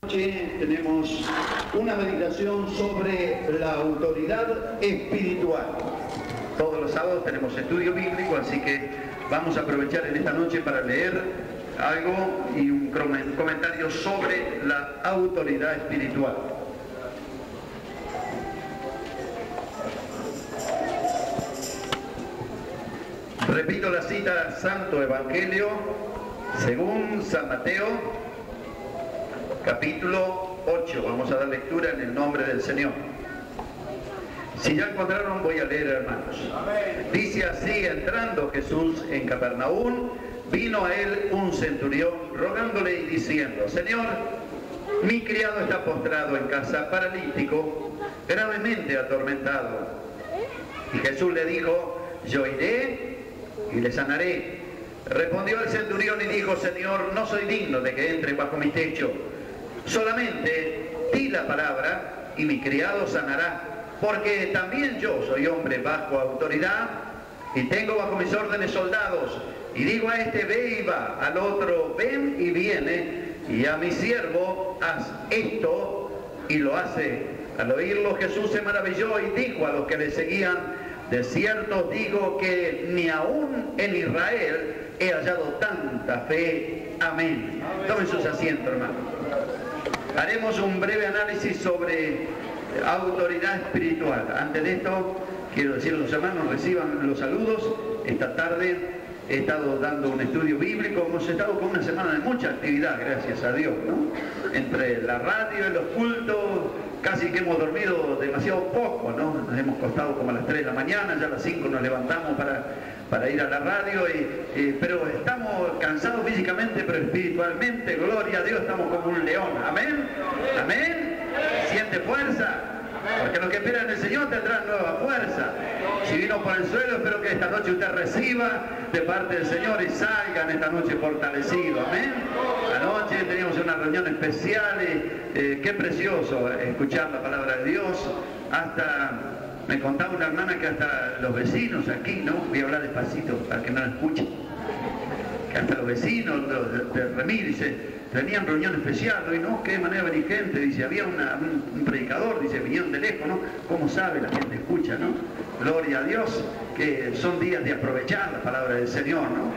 Noche tenemos una meditación sobre la autoridad espiritual. Todos los sábados tenemos estudio bíblico, así que vamos a aprovechar en esta noche para leer algo y un comentario sobre la autoridad espiritual. Repito la cita: Santo Evangelio según San Mateo, capítulo 8. Vamos a dar lectura en el nombre del Señor. Si ya encontraron, voy a leer, hermanos. Dice así: entrando Jesús en Capernaum, vino a él un centurión rogándole y diciendo: Señor, mi criado está postrado en casa, paralítico, gravemente atormentado. Y Jesús le dijo: yo iré y le sanaré. Respondió el centurión y dijo: Señor, no soy digno de que entre bajo mi techo. Solamente di la palabra y mi criado sanará, porque también yo soy hombre bajo autoridad y tengo bajo mis órdenes soldados. Y digo a este: ve y va, al otro: ven y viene, y a mi siervo: haz esto, y lo hace. Al oírlo, Jesús se maravilló y dijo a los que le seguían: de cierto os digo que ni aún en Israel he hallado tanta fe. Amén. Tomen sus asientos, hermanos. Haremos un breve análisis sobre autoridad espiritual. Antes de esto, quiero decir a los hermanos: reciban los saludos. Esta tarde he estado dando un estudio bíblico. Hemos estado con una semana de mucha actividad, gracias a Dios, ¿no? Entre la radio y los cultos, casi que hemos dormido demasiado poco, ¿no? Nos hemos acostado como a las 3 de la mañana, ya a las 5 nos levantamos para ir a la radio, pero estamos cansados físicamente, pero espiritualmente, gloria a Dios, estamos como un león. Amén. Amén. ¿Siente fuerza? Porque los que esperan en el Señor tendrán nueva fuerza. Si vino por el suelo, espero que esta noche usted reciba de parte del Señor y salgan esta noche fortalecido. Amén. Anoche teníamos una reunión especial y qué precioso escuchar la palabra de Dios. Hasta me contaba una hermana que hasta los vecinos aquí, ¿no? Voy a hablar despacito para que no la escuchen. Que hasta los vecinos de Remí, dice, tenían reunión especial, y no, qué manera de venir gente, dice, había un predicador, dice, vinieron de lejos, ¿no? ¿Cómo sabe? La gente escucha, ¿no? Gloria a Dios, que son días de aprovechar la palabra del Señor, ¿no?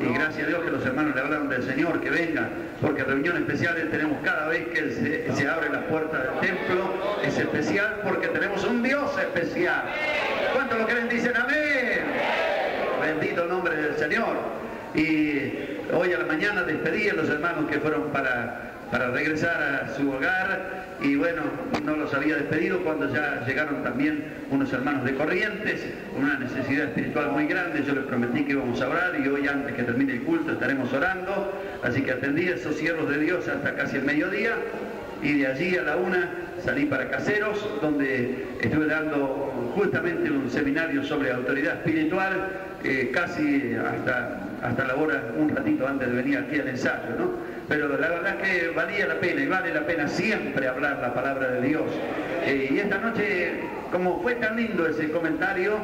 Y gracias a Dios que los hermanos le hablaron del Señor, que vengan, porque reunión especial tenemos cada vez que se abre la puerta del templo. Es especial porque tenemos un Dios especial. ¿Cuántos lo creen? Dicen amén. Bendito el nombre del Señor. Y hoy a la mañana despedí a los hermanos que fueron para regresar a su hogar, y bueno, no los había despedido cuando ya llegaron también unos hermanos de Corrientes, con una necesidad espiritual muy grande. Yo les prometí que íbamos a orar, y hoy, antes que termine el culto, estaremos orando. Así que atendí a esos siervos de Dios hasta casi el mediodía, y de allí a la 1 salí para Caseros, donde estuve dando justamente un seminario sobre autoridad espiritual, casi hasta la hora, un ratito antes de venir aquí al ensayo, ¿no? Pero la verdad es que valía la pena, y vale la pena siempre hablar la palabra de Dios. Y esta noche, como fue tan lindo ese comentario,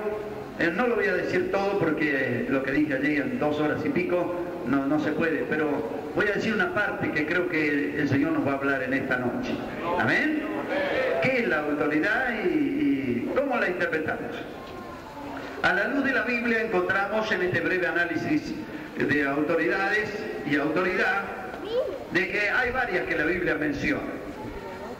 no lo voy a decir todo porque lo que dije allí en 2 horas y pico no se puede, pero voy a decir una parte que creo que el Señor nos va a hablar en esta noche. Amén. ¿Qué es la autoridad y cómo la interpretamos? A la luz de la Biblia encontramos en este breve análisis de autoridades y autoridad de que hay varias que la Biblia menciona.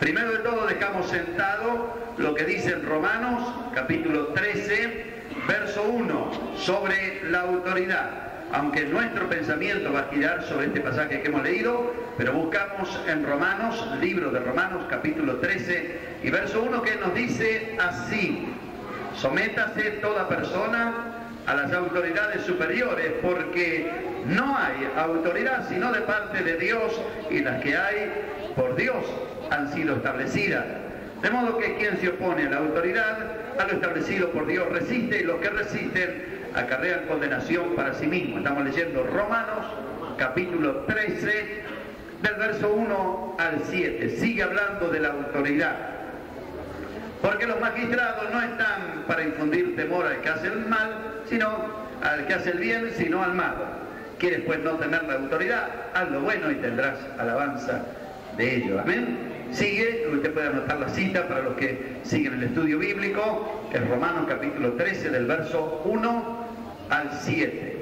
Primero de todo, dejamos sentado lo que dice en Romanos capítulo 13, verso 1, sobre la autoridad. Aunque nuestro pensamiento va a girar sobre este pasaje que hemos leído, pero buscamos en Romanos, libro de Romanos capítulo 13 y verso 1, que nos dice así: sométase toda persona a las autoridades superiores, porque no hay autoridad sino de parte de Dios, y las que hay por Dios han sido establecidas. De modo que quien se opone a la autoridad, a lo establecido por Dios, resiste, y los que resisten acarrean condenación para sí mismos. Estamos leyendo Romanos capítulo 13, del verso 1 al 7. Sigue hablando de la autoridad. Porque los magistrados no están para infundir temor al que hace el mal, sino al que hace el bien, sino al mal. ¿Quieres pues no tener la autoridad? Haz lo bueno y tendrás alabanza de ello. Amén. Sigue, usted puede anotar la cita para los que siguen el estudio bíblico, es Romanos capítulo 13 del verso 1 al 7.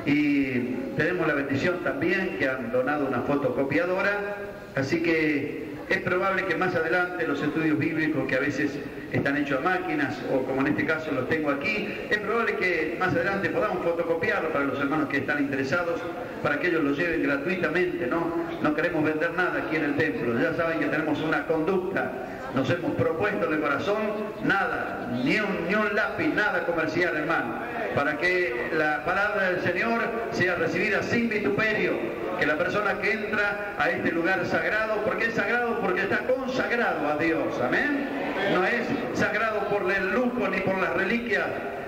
Y tenemos la bendición también que han donado una fotocopiadora, así que es probable que más adelante los estudios bíblicos que a veces están hechos a máquinas, o como en este caso los tengo aquí, es probable que más adelante podamos fotocopiarlo para los hermanos que están interesados, para que ellos lo lleven gratuitamente, ¿no? No queremos vender nada aquí en el templo, ya saben que tenemos una conducta, nos hemos propuesto de corazón nada, ni un lápiz, nada comercial, hermano, para que la palabra del Señor sea recibida sin vituperio, que la persona que entra a este lugar sagrado, porque es sagrado porque está consagrado a Dios, amén, no es sagrado por el lujo ni por las reliquias,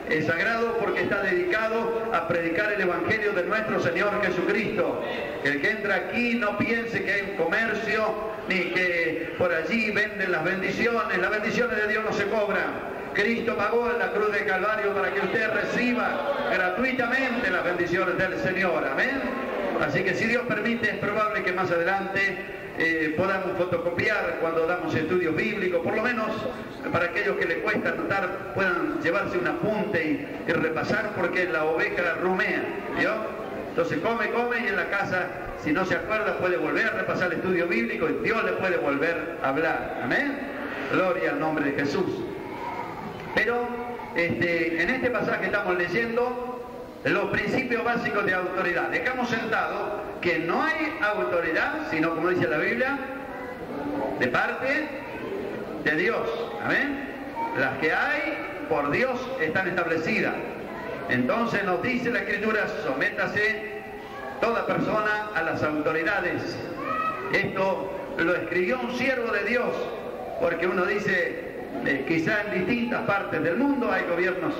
es sagrado porque está dedicado a predicar el Evangelio de nuestro Señor Jesucristo. El que entra aquí no piense que hay un comercio, ni que por allí venden las bendiciones de Dios no se cobran. Cristo pagó en la cruz de Calvario para que usted reciba gratuitamente las bendiciones del Señor, amén. Así que si Dios permite, es probable que más adelante podamos fotocopiar cuando damos estudios bíblicos, por lo menos para aquellos que les cuesta anotar puedan llevarse un apunte y repasar, porque la oveja rumea, ¿vio? Entonces come y en la casa, si no se acuerda, puede volver a repasar el estudio bíblico y Dios le puede volver a hablar, amén. Gloria al nombre de Jesús. Pero en este pasaje estamos leyendo los principios básicos de autoridad. Dejamos sentado que no hay autoridad, sino, como dice la Biblia, de parte de Dios. Amén. Las que hay por Dios están establecidas. Entonces nos dice la Escritura: sométase toda persona a las autoridades. Esto lo escribió un siervo de Dios, porque uno dice, quizá en distintas partes del mundo hay gobiernos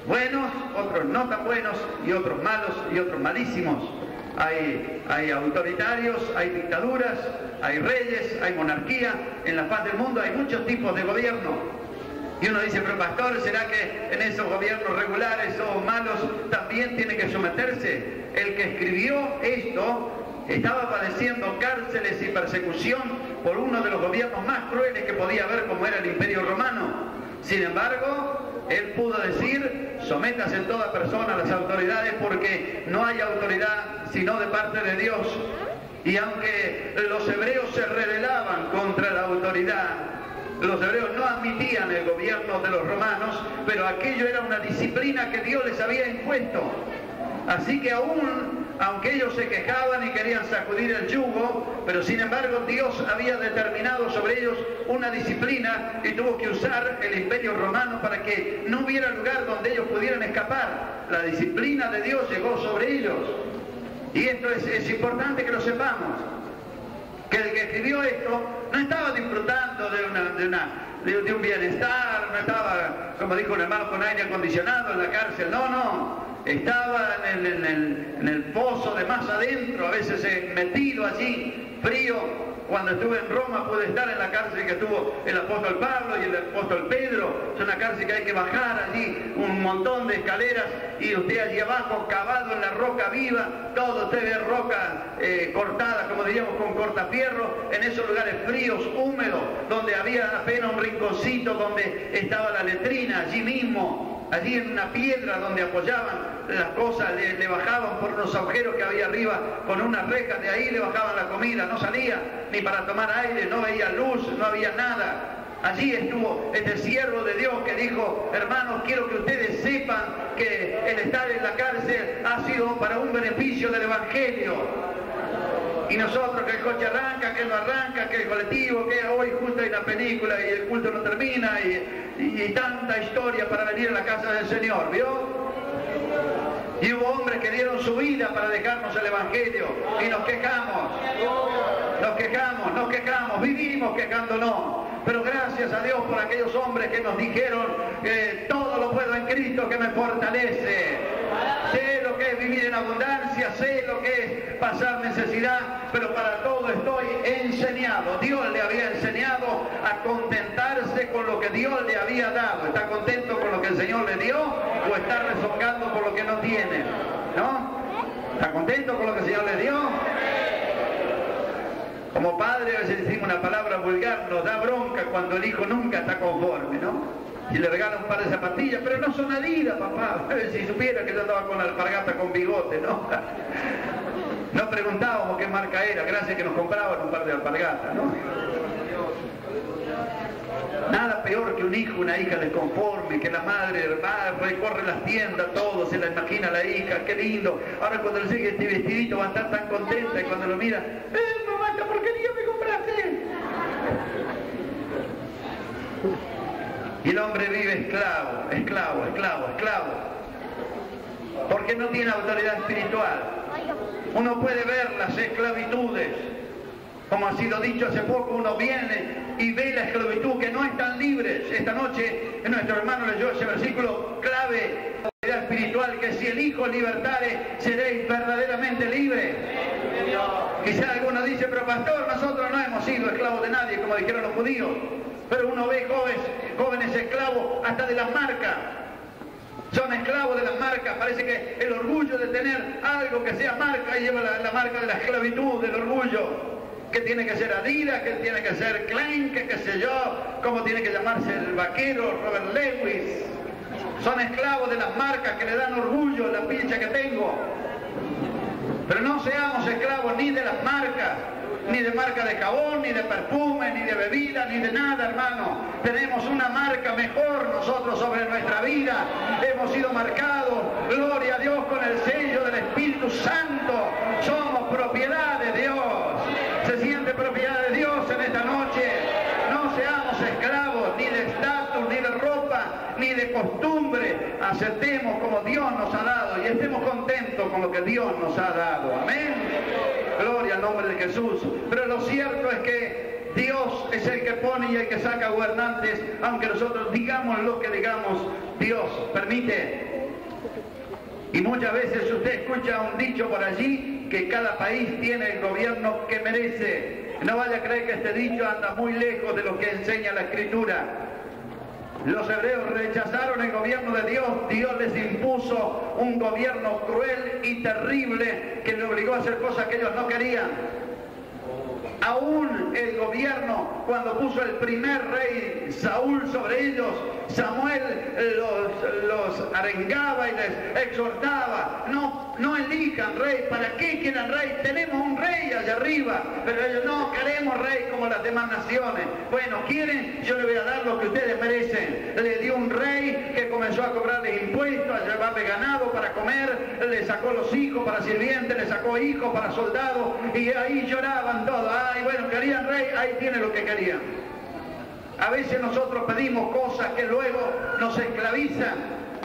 buenos, otros no tan buenos, y otros malos y otros malísimos. Hay autoritarios, hay dictaduras, hay reyes, hay monarquía. En la faz del mundo hay muchos tipos de gobierno. Y uno dice, pero pastor, ¿será que en esos gobiernos regulares o malos también tiene que someterse? El que escribió esto estaba padeciendo cárceles y persecución por uno de los gobiernos más crueles que podía haber, como era el Imperio Romano. Sin embargo, él pudo decir, sométase en toda persona a las autoridades, porque no hay autoridad sino de parte de Dios. Y aunque los hebreos se rebelaban contra la autoridad, los hebreos no admitían el gobierno de los romanos, pero aquello era una disciplina que Dios les había impuesto. Así que aunque ellos se quejaban y querían sacudir el yugo, pero sin embargo Dios había determinado sobre ellos una disciplina y tuvo que usar el Imperio Romano para que no hubiera lugar donde ellos pudieran escapar. La disciplina de Dios llegó sobre ellos. Y esto es importante que lo sepamos, que el que escribió esto no estaba disfrutando de un bienestar, no estaba, como dijo un hermano, con aire acondicionado en la cárcel, no. Estaba en el pozo de más adentro, a veces metido allí, frío. Cuando estuve en Roma pude estar en la cárcel que estuvo el apóstol Pablo y el apóstol Pedro. Es una cárcel que hay que bajar allí un montón de escaleras y usted allí abajo, cavado en la roca viva, todo usted ve roca cortada, como diríamos, con cortafierro, en esos lugares fríos, húmedos, donde había apenas un rinconcito donde estaba la letrina, allí mismo, allí en una piedra donde apoyaban las cosas, le bajaban por unos agujeros que había arriba con unas rejas, de ahí le bajaban la comida, no salía ni para tomar aire, no veía luz, no había nada. Allí estuvo este siervo de Dios que dijo, hermanos, quiero que ustedes sepan que el estar en la cárcel ha sido para un beneficio del Evangelio. Y nosotros, que el coche arranca, que no arranca, que el colectivo, que hoy justo hay una película y el culto no termina, y tanta historia para venir a la casa del Señor, ¿vio? Y hubo hombres que dieron su vida para dejarnos el Evangelio, y nos quejamos, vivimos quejándonos. Pero gracias a Dios por aquellos hombres que nos dijeron que todo lo puedo en Cristo que me fortalece. Sé lo que es vivir en abundancia, sé lo que es pasar necesidad, pero para todo estoy enseñado. Dios le había enseñado a contentarse con lo que Dios le había dado. ¿Está contento con lo que el Señor le dio o está rezongando por lo que no tiene? ¿No? ¿Está contento con lo que el Señor le dio? Como padre a veces decimos una palabra vulgar, nos da bronca cuando el hijo nunca está conforme, ¿no? Y le regala un par de zapatillas, pero no son Adidas, papá. Si supiera que yo andaba con la alpargata con bigote, ¿no? No preguntábamos qué marca era, gracias que nos compraban un par de alpargatas, ¿no? Nada peor que un hijo, una hija desconforme, que la madre va, recorre las tiendas, todo, se la imagina la hija, qué lindo. Ahora cuando le sigue este vestidito va a estar tan contenta y cuando lo mira, mamá, esta porquería me compraste. Y el hombre vive esclavo, esclavo, esclavo, esclavo. Porque no tiene autoridad espiritual. Uno puede ver las esclavitudes. Como ha sido dicho hace poco, uno viene y ve la esclavitud que no están libres. Esta noche nuestro hermano leyó ese versículo clave, la autoridad espiritual, que si el Hijo libertare, seréis verdaderamente libres. Quizá alguno dice, pero pastor, nosotros no hemos sido esclavos de nadie, como dijeron los judíos. Pero uno ve jóvenes esclavos hasta de las marcas. Son esclavos de las marcas. Parece que el orgullo de tener algo que sea marca lleva la marca de la esclavitud, del orgullo. Que tiene que ser Adidas, que tiene que ser Klein, que qué sé yo, cómo tiene que llamarse el vaquero, Robert Lewis. Son esclavos de las marcas que le dan orgullo, la pincha que tengo. Pero no seamos esclavos ni de las marcas, ni de marca de jabón, ni de perfume, ni de bebida, ni de nada, hermano. Tenemos una marca mejor nosotros sobre nuestra vida. Hemos sido marcados, gloria a Dios, con el sello del Espíritu Santo. Somos propiedad de Dios. Se siente propiedad de Dios en esta noche. No seamos esclavos ni de estatus, ni de ropa, ni de costumbre. Aceptemos como Dios nos ha dado y estemos contentos con lo que Dios nos ha dado. Amén. Gloria al nombre de Jesús. Pero lo cierto es que Dios es el que pone y el que saca gobernantes, aunque nosotros digamos lo que digamos, Dios permite. Y muchas veces usted escucha un dicho por allí, que cada país tiene el gobierno que merece. No vaya a creer que este dicho anda muy lejos de lo que enseña la Escritura. Los hebreos rechazaron el gobierno de Dios. Dios les impuso un gobierno cruel y terrible que le obligó a hacer cosas que ellos no querían. Aún el gobierno, cuando puso el primer rey Saúl sobre ellos, Samuel los arengaba y les exhortaba, no elijan rey, ¿para qué quieran rey? Tenemos un rey allá arriba, pero ellos no queremos rey como las demás naciones. Bueno, ¿quieren? Yo les voy a dar lo que ustedes merecen. Le dio un rey que comenzó a cobrarles impuestos, a llevarle ganado para comer, le sacó los hijos para sirvientes, le sacó hijos para soldados, y ahí lloraban todos. Ay, bueno, querían rey, ahí tiene lo que querían. A veces nosotros pedimos cosas que luego nos esclavizan,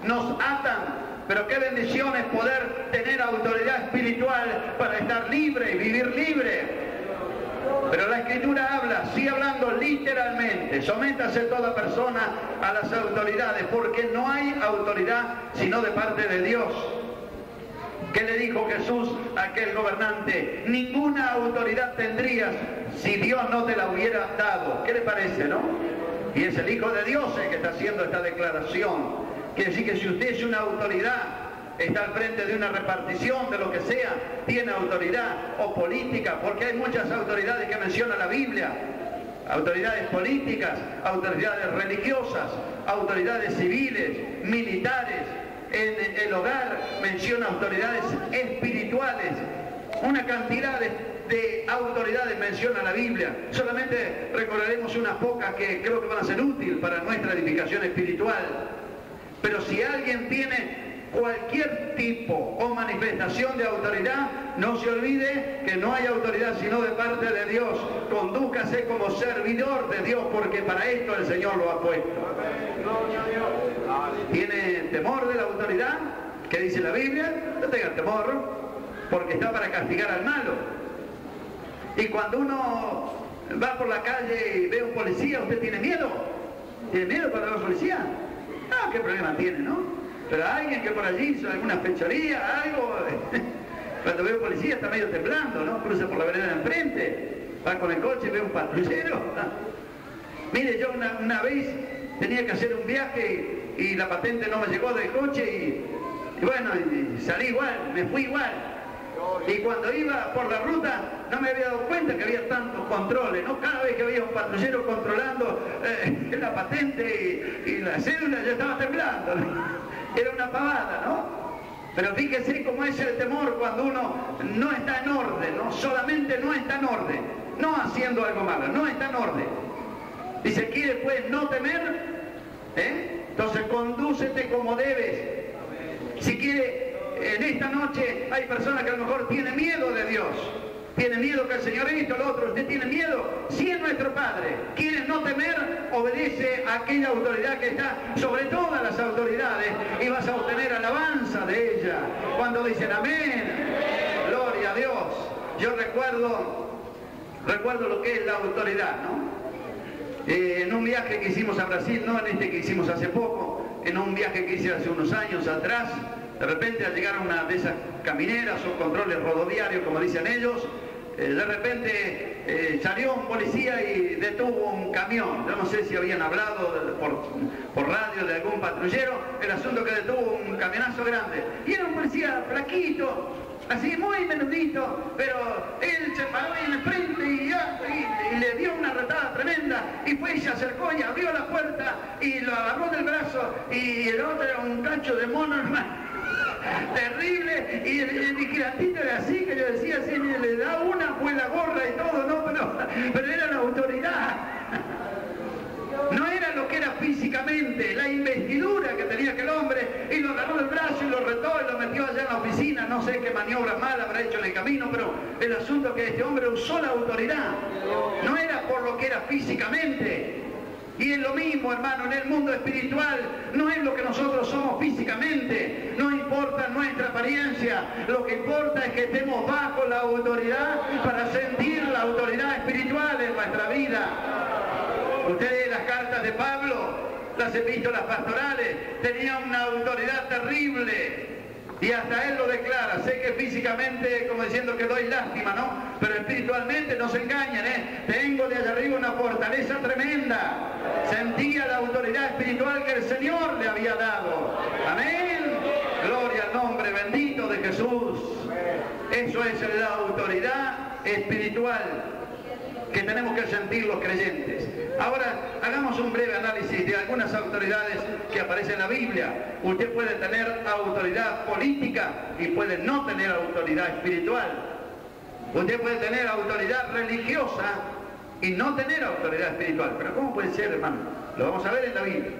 nos atan, pero qué bendición es poder tener autoridad espiritual para estar libre y vivir libre. Pero la Escritura habla, sigue hablando literalmente, sométase toda persona a las autoridades, porque no hay autoridad sino de parte de Dios. ¿Qué le dijo Jesús a aquel gobernante? Ninguna autoridad tendrías si Dios no te la hubiera dado. ¿Qué le parece, no? Y es el Hijo de Dios el que está haciendo esta declaración. Quiere decir que si usted es una autoridad, está al frente de una repartición, de lo que sea, tiene autoridad, o política, porque hay muchas autoridades que menciona la Biblia. Autoridades políticas, autoridades religiosas, autoridades civiles, militares. En el hogar menciona autoridades espirituales. Una cantidad de autoridades menciona la Biblia. Solamente recordaremos unas pocas que creo que van a ser útiles para nuestra edificación espiritual. Pero si alguien tiene cualquier tipo o manifestación de autoridad, no se olvide que no hay autoridad sino de parte de Dios. Condúzcase como servidor de Dios, porque para esto el Señor lo ha puesto. ¿Tiene temor de la autoridad? ¿Qué dice la Biblia? No tenga temor, porque está para castigar al malo. Y cuando uno va por la calle y ve a un policía, ¿usted tiene miedo? ¿Tiene miedo cuando ve a un policía? No, ¿qué problema tiene, no? Pero alguien que por allí hizo alguna fechoría, algo, cuando ve a un policía está medio temblando, ¿no? Cruza por la vereda de enfrente, va con el coche y ve un patrullero. Mire, yo una vez tenía que hacer un viaje y la patente no me llegó del coche y bueno, y salí igual, me fui igual. Y cuando iba por la ruta, no me había dado cuenta que había tantos controles, ¿no? Cada vez que había un patrullero controlando la patente y la cédula, yo estaba temblando, ¿no? Era una pavada, ¿no? Pero fíjese cómo es el temor cuando uno no está en orden, ¿no? Solamente no está en orden, no haciendo algo malo, no está en orden. Dice, ¿quiere pues no temer? Entonces condúcete como debes. Si quiere, en esta noche hay personas que a lo mejor tienen miedo de Dios, tienen miedo que el Señor esto, lo otro. Usted tiene miedo, si es nuestro Padre, quiere no temer, obedece a aquella autoridad que está sobre todas las autoridades y vas a obtener alabanza de ella cuando dicen amén, gloria a Dios. Yo recuerdo lo que es la autoridad, ¿no? En un viaje que hicimos a Brasil, no en este que hicimos hace poco, en un viaje que hice hace unos años atrás, de repente al llegar a una de esas camineras o controles rodoviarios, como dicen ellos, de repente salió un policía y detuvo un camión. Yo no sé si habían hablado por radio de algún patrullero, el asunto que detuvo un camionazo grande. Y era un policía flaquito, así muy menudito, pero él se paró ahí en el frente y le dio una retada tremenda y fue y se acercó y abrió la puerta y lo agarró del brazo y el otro era un cacho de mono, hermano. Terrible, y el vigilantito era así, que yo decía, si le da una, pues la gorra y todo, no, pero era la autoridad. No era lo que era físicamente, la investidura que tenía aquel hombre, y lo agarró del brazo y lo retó y lo metió allá en la oficina. No sé qué maniobra mal habrá hecho en el camino, pero el asunto es que este hombre usó la autoridad. No era por lo que era físicamente. Y es lo mismo, hermano, en el mundo espiritual, no es lo que nosotros somos físicamente, no importa nuestra apariencia, lo que importa es que estemos bajo la autoridad para sentir la autoridad espiritual en nuestra vida. Ustedes las cartas de Pablo, las epístolas pastorales, tenía una autoridad terrible. Y hasta él lo declara. Sé que físicamente, como diciendo que doy lástima, ¿no? Pero espiritualmente no se engañan, ¿eh? Tengo de allá arriba una fortaleza tremenda. Sentía la autoridad espiritual que el Señor le había dado. Amén. Gloria al nombre bendito de Jesús. Eso es la autoridad espiritual que tenemos que sentir los creyentes. Ahora, hagamos un breve análisis de algunas autoridades que aparecen en la Biblia. Usted puede tener autoridad política y puede no tener autoridad espiritual. Usted puede tener autoridad religiosa y no tener autoridad espiritual. Pero ¿cómo puede ser, hermano? Lo vamos a ver en la Biblia.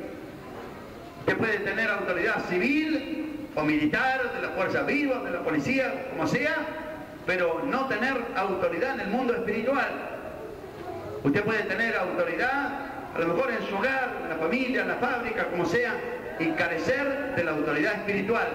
Usted puede tener autoridad civil o militar, de las fuerzas vivas, de la policía, como sea, pero no tener autoridad en el mundo espiritual. Usted puede tener autoridad, a lo mejor en su hogar, en la familia, en la fábrica, como sea, y carecer de la autoridad espiritual.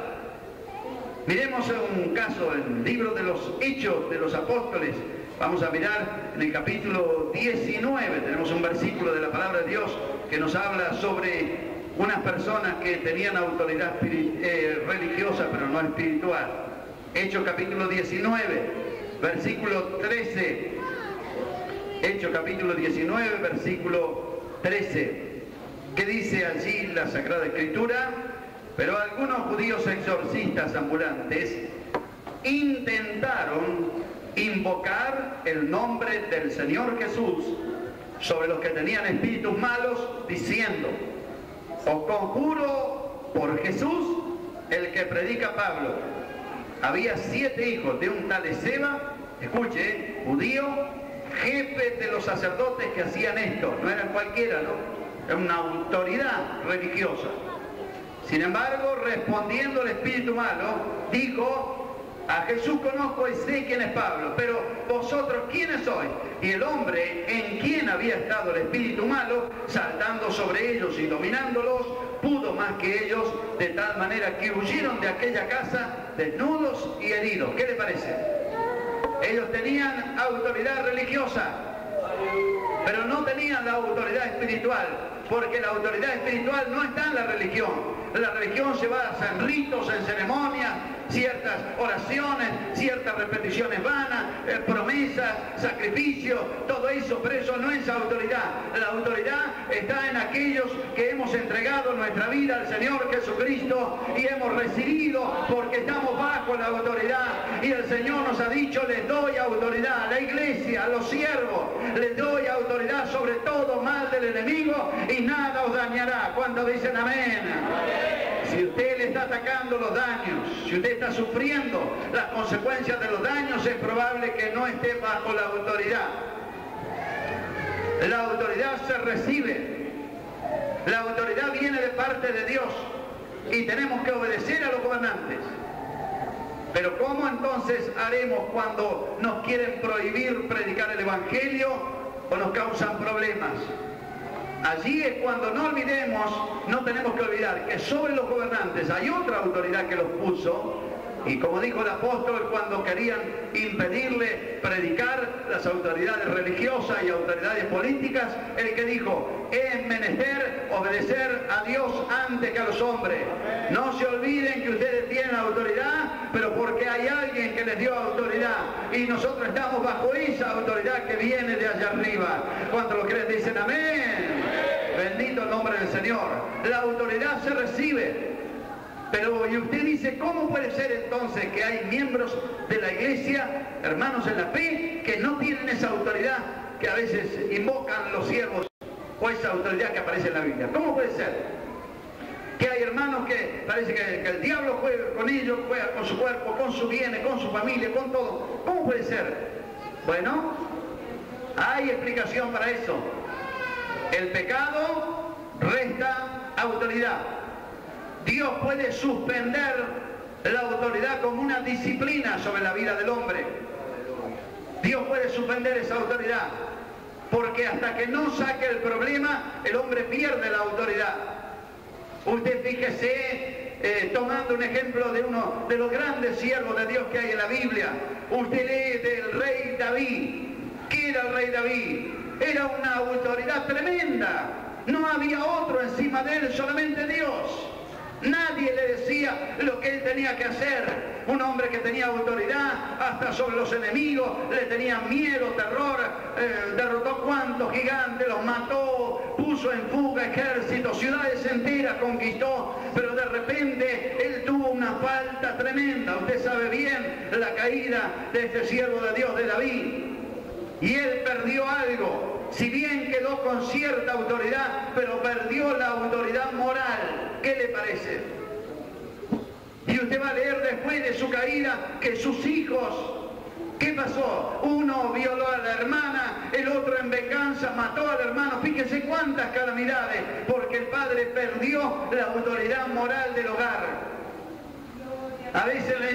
Miremos un caso en el libro de los Hechos de los Apóstoles. Vamos a mirar en el capítulo 19, tenemos un versículo de la palabra de Dios que nos habla sobre unas personas que tenían autoridad religiosa, pero no espiritual. Hechos capítulo 19, versículo 13. Hechos capítulo 19, versículo 13. ¿Qué dice allí la Sagrada Escritura? Pero algunos judíos exorcistas ambulantes intentaron invocar el nombre del Señor Jesús sobre los que tenían espíritus malos, diciendo: os conjuro por Jesús, el que predica Pablo. Había 7 hijos de un tal Esceva, escuche, judío, jefes de los sacerdotes que hacían esto. No eran cualquiera, ¿no? Era una autoridad religiosa. Sin embargo, respondiendo el espíritu malo, dijo: a Jesús conozco y sé quién es Pablo, pero vosotros, ¿quiénes sois? Y el hombre en quien había estado el espíritu malo, saltando sobre ellos y dominándolos, pudo más que ellos, de tal manera que huyeron de aquella casa desnudos y heridos. ¿Qué le parece? Ellos tenían autoridad religiosa. pero no tenían la autoridad espiritual, porque la autoridad espiritual no está en la religión. La religión se basa en ritos, en ceremonias, ciertas oraciones, ciertas repeticiones vanas, promesas, sacrificios, todo eso, pero eso no es autoridad. La autoridad está en aquellos que hemos entregado nuestra vida al Señor Jesucristo y hemos recibido porque estamos bajo la autoridad. Y el Señor nos ha dicho, les doy autoridad a la iglesia, a los siervos, les doy autoridad sobre todo mal del enemigo y nada os dañará. ¿Cuántos dicen amén? Si usted le está atacando los daños, si usted está sufriendo las consecuencias de los daños, es probable que no esté bajo la autoridad. La autoridad se recibe. La autoridad viene de parte de Dios y tenemos que obedecer a los gobernantes. Pero ¿cómo entonces haremos cuando nos quieren prohibir predicar el Evangelio o nos causan problemas? Allí es cuando no olvidemos, no tenemos que olvidar que sobre los gobernantes hay otra autoridad que los puso. Y como dijo el apóstol cuando querían impedirle predicar, las autoridades religiosas y autoridades políticas, el que dijo, es menester obedecer a Dios antes que a los hombres. No se olviden que ustedes tienen autoridad, pero porque hay alguien que les dio autoridad. Y nosotros estamos bajo esa autoridad que viene de allá arriba. ¿Cuántos lo creen? Dicen amén. Bendito el nombre del Señor. La autoridad se recibe. Pero, y usted dice, ¿cómo puede ser entonces que hay miembros de la iglesia, hermanos en la fe, que no tienen esa autoridad que a veces invocan los siervos o esa autoridad que aparece en la Biblia? ¿Cómo puede ser? Que hay hermanos que parece que el diablo juega con ellos, juega con su cuerpo, con sus bienes, con su familia, con todo. ¿Cómo puede ser? Bueno, hay explicación para eso. El pecado resta autoridad. Dios puede suspender la autoridad como una disciplina sobre la vida del hombre. Dios puede suspender esa autoridad, porque hasta que no saque el problema, el hombre pierde la autoridad. Usted fíjese, tomando un ejemplo de uno de los grandes siervos de Dios que hay en la Biblia, usted lee del rey David. ¿Qué era el rey David? Era una autoridad tremenda. No había otro encima de él, solamente Dios. Nadie le decía lo que él tenía que hacer. Un hombre que tenía autoridad hasta sobre los enemigos, le tenían miedo, terror, derrotó cuantos gigantes, los mató, puso en fuga ejércitos, ciudades enteras conquistó, pero de repente él tuvo una falta tremenda. Usted sabe bien la caída de este siervo de Dios, de David, y él perdió algo. Si bien quedó con cierta autoridad, pero perdió la autoridad moral. ¿Qué le parece? Y usted va a leer después de su caída que sus hijos, ¿qué pasó? Uno violó a la hermana, el otro en venganza mató al hermano. Fíjense cuántas calamidades, porque el padre perdió la autoridad moral del hogar. A veces le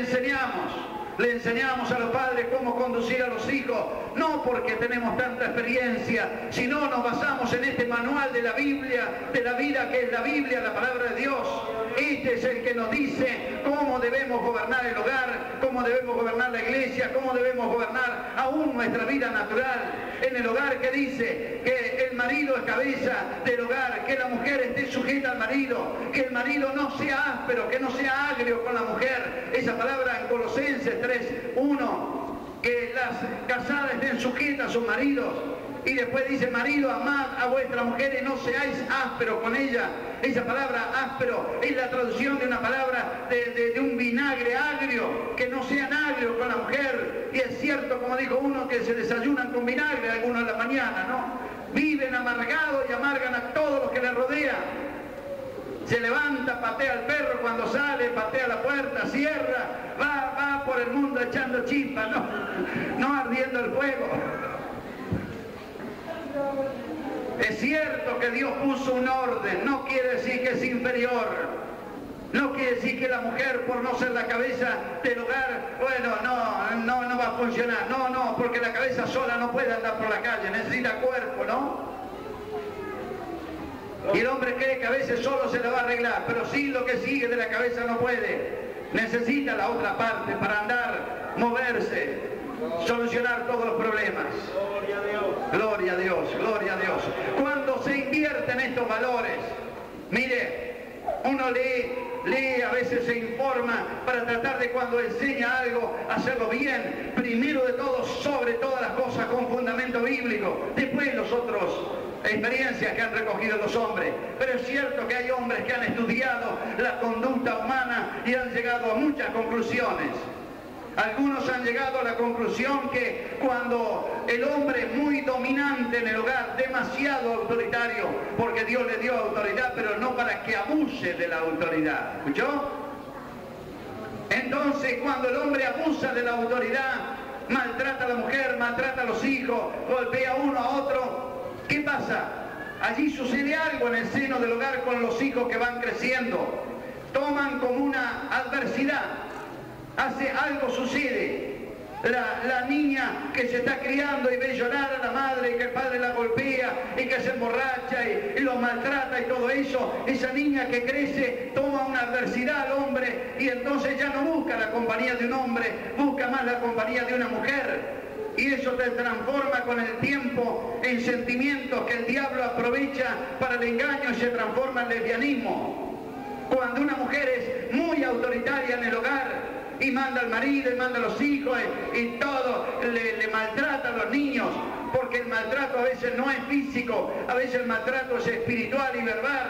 enseñamos a los padres cómo conducir a los hijos, no porque tenemos tanta experiencia, sino nos basamos en este manual de la Biblia, de la vida que es la Biblia, la palabra de Dios. Este es el que nos dice cómo debemos gobernar el hogar, cómo debemos gobernar la iglesia, cómo debemos gobernar aún nuestra vida natural. En el hogar que dice que el marido es cabeza del hogar, que la mujer esté sujeta al marido, que el marido no sea áspero, que no sea agrio con la mujer. Esa palabra en Colosenses 3:1, que las casadas estén sujetas a sus maridos. Y después dice, marido, amad a vuestra mujer y no seáis ásperos con ella. Esa palabra áspero es la traducción de una palabra de un vinagre agrio, que no sean agrios con la mujer. Y es cierto, como dijo uno, que se desayunan con vinagre algunos en la mañana, ¿no? Viven amargados y amargan a todos los que les rodean. Se levanta, patea al perro cuando sale, patea la puerta, cierra, va por el mundo echando chispas, no ardiendo el fuego. Es cierto que Dios puso un orden, no quiere decir que es inferior, no quiere decir que la mujer, por no ser la cabeza del hogar, bueno, no va a funcionar, no, porque la cabeza sola no puede andar por la calle, necesita cuerpo, ¿no? Y el hombre cree que a veces solo se le va a arreglar, pero sí lo que sigue de la cabeza no puede, necesita la otra parte para andar, moverse, solucionar todos los problemas. Gloria a Dios. Gloria a Dios, gloria a Dios. Cuando se invierten estos valores, mire, uno lee, a veces se informa para tratar de cuando enseña algo, hacerlo bien. Primero de todo, sobre todas las cosas, con fundamento bíblico. Después los otros experiencias que han recogido los hombres. Pero es cierto que hay hombres que han estudiado la conducta humana y han llegado a muchas conclusiones. Algunos han llegado a la conclusión que cuando el hombre es muy dominante en el hogar, demasiado autoritario, porque Dios le dio autoridad, pero no para que abuse de la autoridad. ¿Escuchó? Entonces, cuando el hombre abusa de la autoridad, maltrata a la mujer, maltrata a los hijos, golpea uno a otro, ¿qué pasa? Allí sucede algo en el seno del hogar con los hijos que van creciendo. Toman como una adversidad. Algo sucede. La niña que se está criando y ve llorar a la madre y que el padre la golpea y que se emborracha y lo maltrata y todo eso, esa niña que crece toma una adversidad al hombre y entonces ya no busca la compañía de un hombre, busca más la compañía de una mujer. Y eso te transforma con el tiempo en sentimientos que el diablo aprovecha para el engaño y se transforma en lesbianismo. Cuando una mujer es muy autoritaria en el hogar, y manda al marido, y manda a los hijos, y todo, le maltrata a los niños, porque el maltrato a veces no es físico, a veces el maltrato es espiritual y verbal.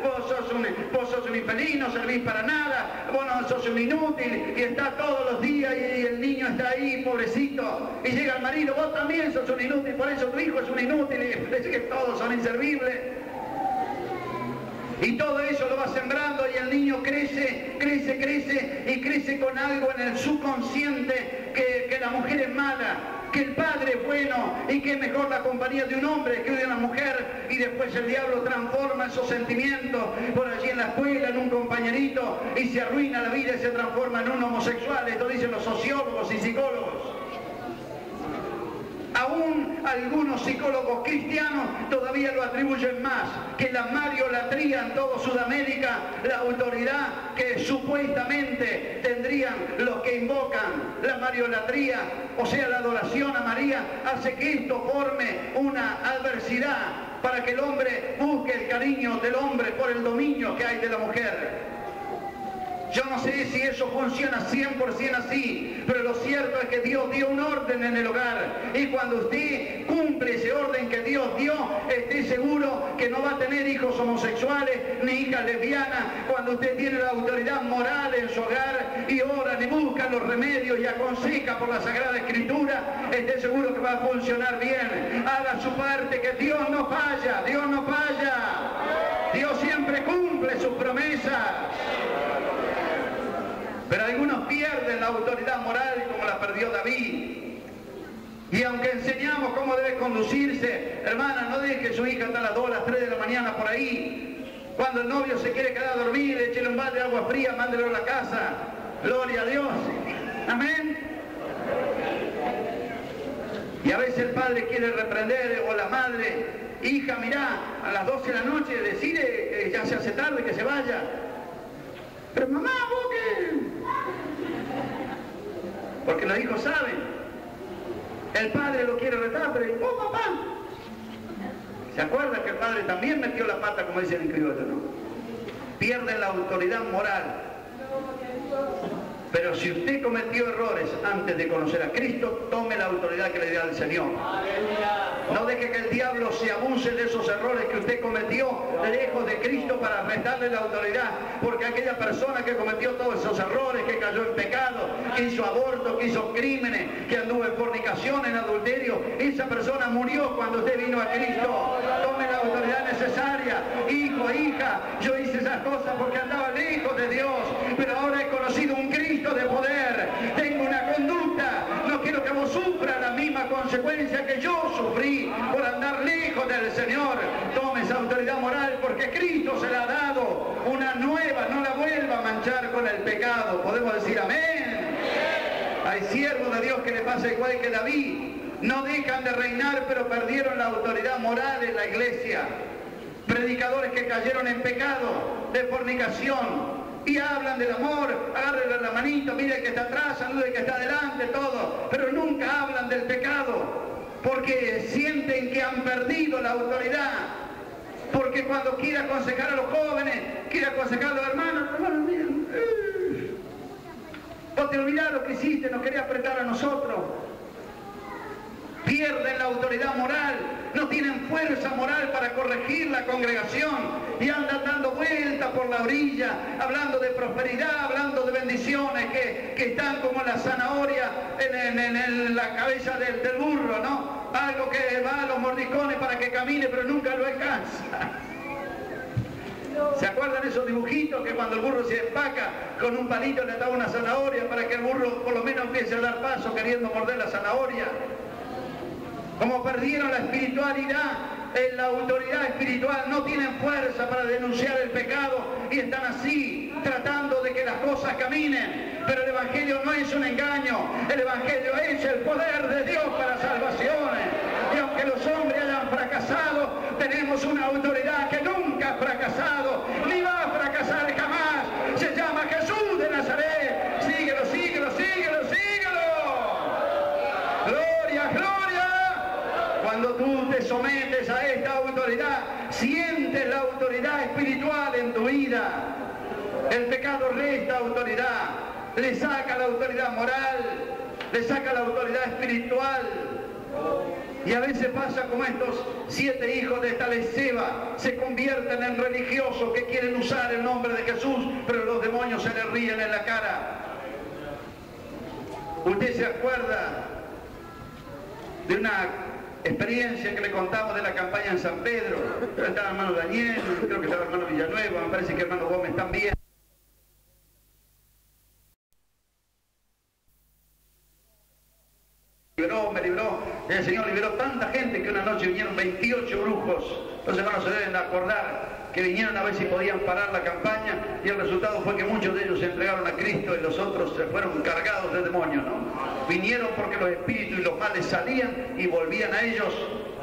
Vos sos un infeliz, no servís para nada, vos no sos un inútil, y está todos los días, y el niño está ahí, pobrecito, y llega el marido, vos también sos un inútil, por eso tu hijo es un inútil, y parece que todos son inservibles. Y todo eso lo va sembrando y el niño crece y crece con algo en el subconsciente que la mujer es mala, que el padre es bueno y que es mejor la compañía de un hombre que de una mujer. Y después el diablo transforma esos sentimientos por allí en la escuela, en un compañerito, y se arruina la vida y se transforma en un homosexual. Esto dicen los sociólogos y psicólogos. Aún algunos psicólogos cristianos todavía lo atribuyen más, que la mariolatría en toda Sudamérica, la autoridad que supuestamente tendrían los que invocan la mariolatría, o sea, la adoración a María, hace que esto forme una adversidad para que el hombre busque el cariño del hombre por el dominio que hay de la mujer. Yo no sé si eso funciona 100% así, pero lo cierto es que Dios dio un orden en el hogar. Y cuando usted cumple ese orden que Dios dio, esté seguro que no va a tener hijos homosexuales ni hijas lesbianas. Cuando usted tiene la autoridad moral en su hogar y ora y busca los remedios y aconseja por la Sagrada Escritura, esté seguro que va a funcionar bien. Haga su parte, que Dios no falla, Dios no falla. Dios siempre cumple sus promesas. Pero algunos pierden la autoridad moral como la perdió David. Y aunque enseñamos cómo debe conducirse, hermana, no deje que su hija esté a las 2, a las 3 de la mañana por ahí. Cuando el novio se quiere quedar a dormir, échele un balde de agua fría, mándelo a la casa. Gloria a Dios. Amén. Y a veces el padre quiere reprender, o la madre, hija, mirá, a las 12 de la noche, decide, ya se hace tarde, que se vaya. Pero mamá, ¿vos qué? Porque los hijos saben. El padre lo quiere retar, pero ¡oh, papá! ¿Se acuerda que el padre también metió la pata, como dicen en criollo, no? Pierden la autoridad moral. Pero si usted cometió errores antes de conocer a Cristo, tome la autoridad que le da el Señor. No deje que el diablo se abuse de esos errores que usted cometió lejos de Cristo para restarle la autoridad. Porque aquella persona que cometió todos esos errores, que cayó en pecado, que hizo aborto, que hizo crímenes, que anduvo en fornicación, en adulterio, esa persona murió cuando usted vino a Cristo. Tome la autoridad necesaria. Hijo, hija, yo hice esas cosas porque andaba lejos de Dios, pero ahora he conocido un Cristo de poder, tengo una conducta, no quiero que vos sufras la misma consecuencia que yo sufrí por andar lejos del Señor. Tome esa autoridad moral porque Cristo se la ha dado, una nueva, no la vuelva a manchar con el pecado. Podemos decir amén. Hay siervos de Dios que le pasa igual que David, no dejan de reinar pero perdieron la autoridad moral en la iglesia. Predicadores que cayeron en pecado de fornicación, y hablan del amor, agárrenle la manito, mire que está atrás, salude que está adelante, todo, pero nunca hablan del pecado. porque sienten que han perdido la autoridad. Porque cuando quiere aconsejar a los jóvenes, quiere aconsejar a los hermanos, miren, vos te olvidás lo que hiciste, nos quería apretar a nosotros. Pierden la autoridad moral, no tienen fuerza moral para corregir la congregación y andan dando vueltas por la orilla, hablando de prosperidad, hablando de bendiciones que están como la zanahoria en la cabeza del burro, ¿no? Algo que va a los mordiscones para que camine, pero nunca lo alcanza. ¿Se acuerdan esos dibujitos que cuando el burro se empaca, con un palito le ataba una zanahoria para que el burro por lo menos empiece a dar paso queriendo morder la zanahoria? Como perdieron la espiritualidad, la autoridad espiritual, no tienen fuerza para denunciar el pecado y están así tratando de que las cosas caminen. Pero el Evangelio no es un engaño, el Evangelio es el poder de Dios para salvaciones. Y aunque los hombres hayan fracasado, tenemos una autoridad que nunca ha fracasado, ni va a fracasar jamás. Se llama Jesús de Nazaret. Síguelo, síguelo, síguelo, síguelo. Gloria, gloria. Cuando tú te sometes a esta autoridad, sientes la autoridad espiritual en tu vida. El pecado resta autoridad, le saca la autoridad moral, le saca la autoridad espiritual. Y a veces pasa como estos 7 hijos de esta Esceva, se convierten en religiosos que quieren usar el nombre de Jesús, pero los demonios se les ríen en la cara. ¿Usted se acuerda de una experiencia que le contamos de la campaña en San Pedro? Estaba el hermano Daniel, creo que estaba el hermano Villanueva, me parece que el hermano Gómez también. Me libró, el Señor liberó tanta gente que una noche vinieron 28 brujos. Los hermanos se deben acordar que vinieron a ver si podían parar la campaña y el resultado fue que muchos de ellos se entregaron a Cristo y los otros se fueron cargados de demonios, ¿no? Vinieron porque los espíritus y los males salían y volvían a ellos,